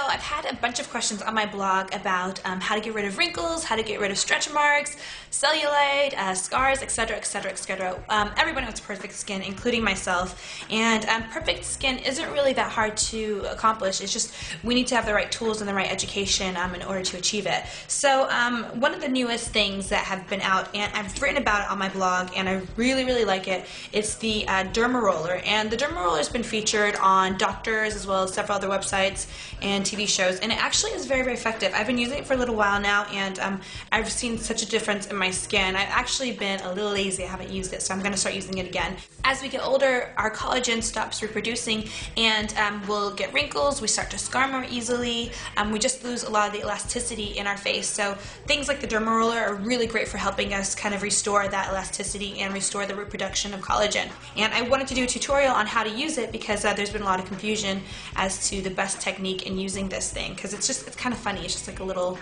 I've had a bunch of questions on my blog about how to get rid of wrinkles, how to get rid of stretch marks, cellulite, scars, etc., etc., etc. Everyone wants perfect skin, including myself, and perfect skin isn't really that hard to accomplish. It's just we need to have the right tools and the right education in order to achieve it. So one of the newest things that have been out, and I've written about it on my blog, and I really, really like it, it's the Derma roller. And the Derma roller has been featured on doctors as well as several other websites and TV shows, and it actually is very, very effective. I've been using it for a little while now, and I've seen such a difference in my skin. I've actually been a little lazy. I haven't used it, so I'm going to start using it again. As we get older, our collagen stops reproducing, and we'll get wrinkles, we start to scar more easily, we just lose a lot of the elasticity in our face. So things like the Derma roller are really great for helping us kind of restore that elasticity and restore the reproduction of collagen. And I wanted to do a tutorial on how to use it because there's been a lot of confusion as to the best technique in using this thing, because it's kind of funny. It's just like a little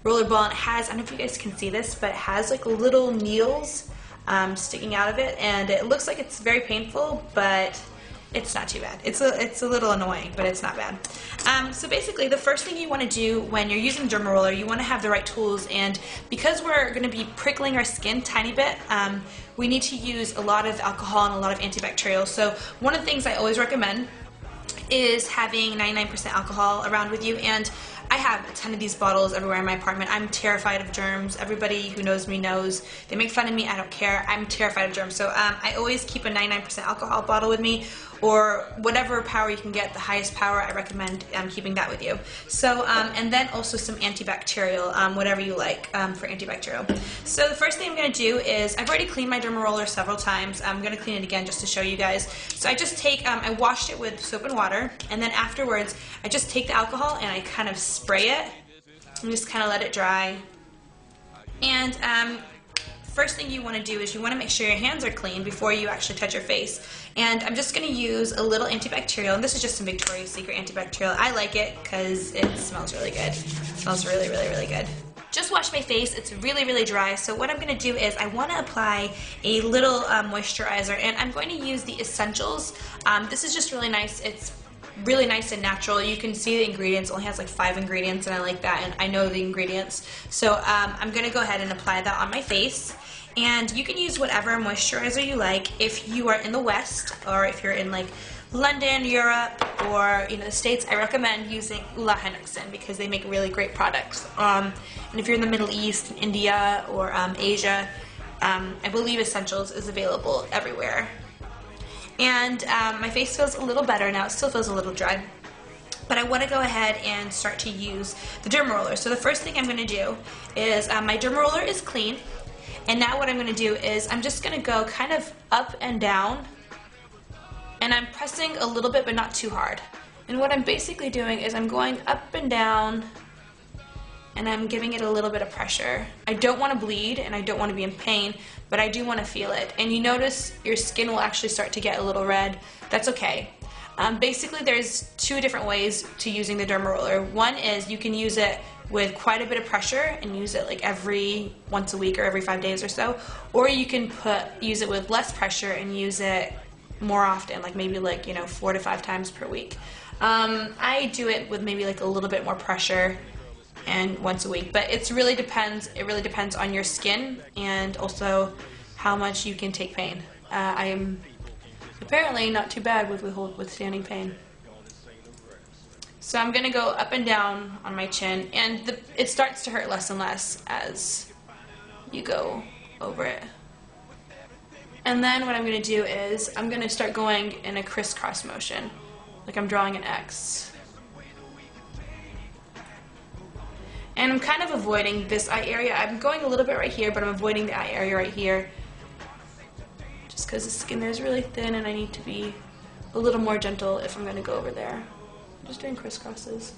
roller ball, and it has, I don't know if you guys can see this, but it has like little needles sticking out of it, and it looks like it's very painful, but it's not too bad. It's a little annoying, but it's not bad. So basically, the first thing you want to do when you're using Derma roller, you want to have the right tools, and because we're going to be prickling our skin a tiny bit, we need to use a lot of alcohol and a lot of antibacterial. So one of the things I always recommend is having 99% alcohol around with you, and I have a ton of these bottles everywhere in my apartment. I'm terrified of germs. Everybody who knows me knows. They make fun of me. I don't care. I'm terrified of germs. So I always keep a 99% alcohol bottle with me, or whatever power you can get, the highest power, I recommend keeping that with you. So, and then also some antibacterial, whatever you like for antibacterial. So the first thing I'm going to do is, I've already cleaned my Derma roller several times. I'm going to clean it again just to show you guys. So I just take, I washed it with soap and water, and then afterwards I just take the alcohol and I kind of spray it and just kind of let it dry. And first thing you want to do is you want to make sure your hands are clean before you actually touch your face. And I'm just going to use a little antibacterial, and this is just some Victoria's Secret antibacterial. I like it because it smells really good. It smells really, really, really good. Just washed my face. It's really, really dry. So what I'm going to do is I want to apply a little moisturizer, and I'm going to use the Essentials. This is just really nice. It's really nice and natural. You can see the ingredients. It only has like 5 ingredients, and I like that, and I know the ingredients. So I'm going to go ahead and apply that on my face. And you can use whatever moisturizer you like. If you are in the West, or if you're in like London, Europe, or the States, I recommend using La Henoxin because they make really great products. And if you're in the Middle East, India, or Asia, I believe Essentials is available everywhere. And my face feels a little better now. It still feels a little dry, but I want to go ahead and start to use the Derma roller. So the first thing I'm going to do is, my Derma roller is clean, and now what I'm going to do is I'm just going to go kind of up and down, and I'm pressing a little bit but not too hard. And what I'm basically doing is I'm going up and down, and I'm giving it a little bit of pressure. I don't want to bleed, and I don't want to be in pain, but I do want to feel it. And you notice your skin will actually start to get a little red. That's okay. Basically, there's 2 different ways to using the Derma roller. One is you can use it with quite a bit of pressure and use it like once a week or every 5 days or so, or you can use it with less pressure and use it more often, like maybe 4 to 5 times per week. I do it with maybe like a little bit more pressure and once a week, but it really depends on your skin and also how much you can take pain. I am apparently not too bad with withstanding pain. So I'm going to go up and down on my chin, and it starts to hurt less and less as you go over it. And then what I'm going to do is I'm going to start going in a crisscross motion, like I'm drawing an X. And I'm kind of avoiding this eye area. I'm going a little bit right here, but I'm avoiding the eye area right here, just because the skin there is really thin and I need to be a little more gentle if I'm going to go over there. I'm just doing crisscrosses.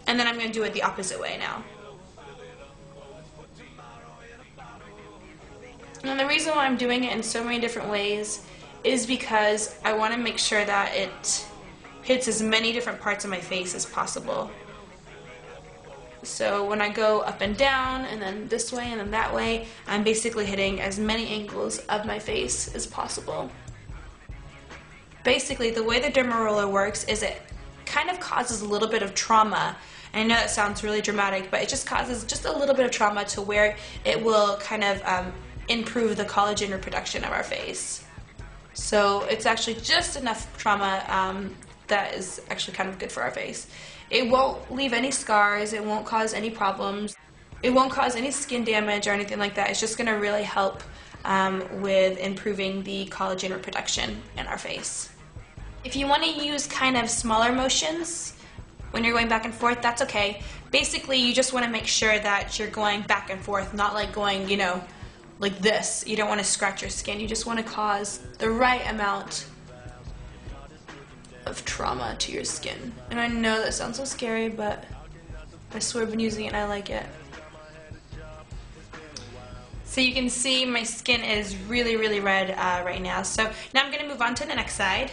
And then I'm going to do it the opposite way now. And the reason why I'm doing it in so many different ways is because I want to make sure that it hits as many different parts of my face as possible. So when I go up and down, and then this way, and then that way, I'm basically hitting as many angles of my face as possible. basically the way the Derma roller works is it kind of causes a little bit of trauma. And I know that sounds really dramatic, but it just causes just a little bit of trauma to where it will kind of improve the collagen reproduction of our face. So it's actually just enough trauma that is actually kind of good for our face. It won't leave any scars, it won't cause any problems, it won't cause any skin damage or anything like that. It's just going to really help with improving the collagen reproduction in our face. If you want to use kind of smaller motions when you're going back and forth, that's okay. Basically, you just want to make sure that you're going back and forth, not like going, you know, like this. You don't want to scratch your skin. You just want to cause the right amount of trauma to your skin. And I know that sounds so scary, but I swear I've been using it and I like it. So you can see my skin is really, really red right now. So now I'm going to move on to the next side.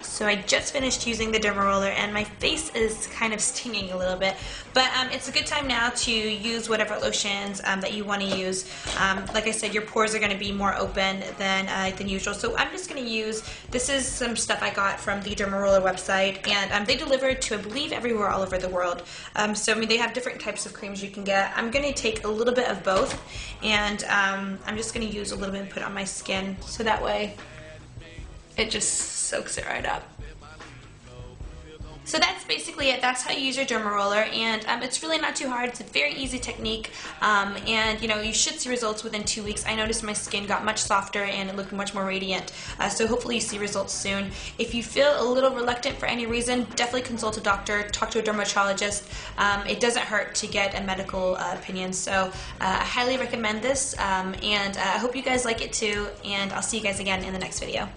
So I just finished using the Derma roller and my face is kind of stinging a little bit, but it's a good time now to use whatever lotions that you want to use. Like I said, your pores are going to be more open than usual, so I'm just going to use, this is some stuff I got from the Derma roller website, and they deliver to, I believe, everywhere all over the world. So I mean, they have different types of creams you can get. I'm going to take a little bit of both, and I'm just going to use a little bit and put it on my skin, so that way it just soaks it right up. So that's basically it. That's how you use your Derma roller, and it's really not too hard. It's a very easy technique, and you know, you should see results within 2 weeks. I noticed my skin got much softer and it looked much more radiant, so hopefully you see results soon. If you feel a little reluctant for any reason, definitely consult a doctor, talk to a dermatologist. It doesn't hurt to get a medical opinion, so I highly recommend this, and I hope you guys like it too, and I'll see you guys again in the next video.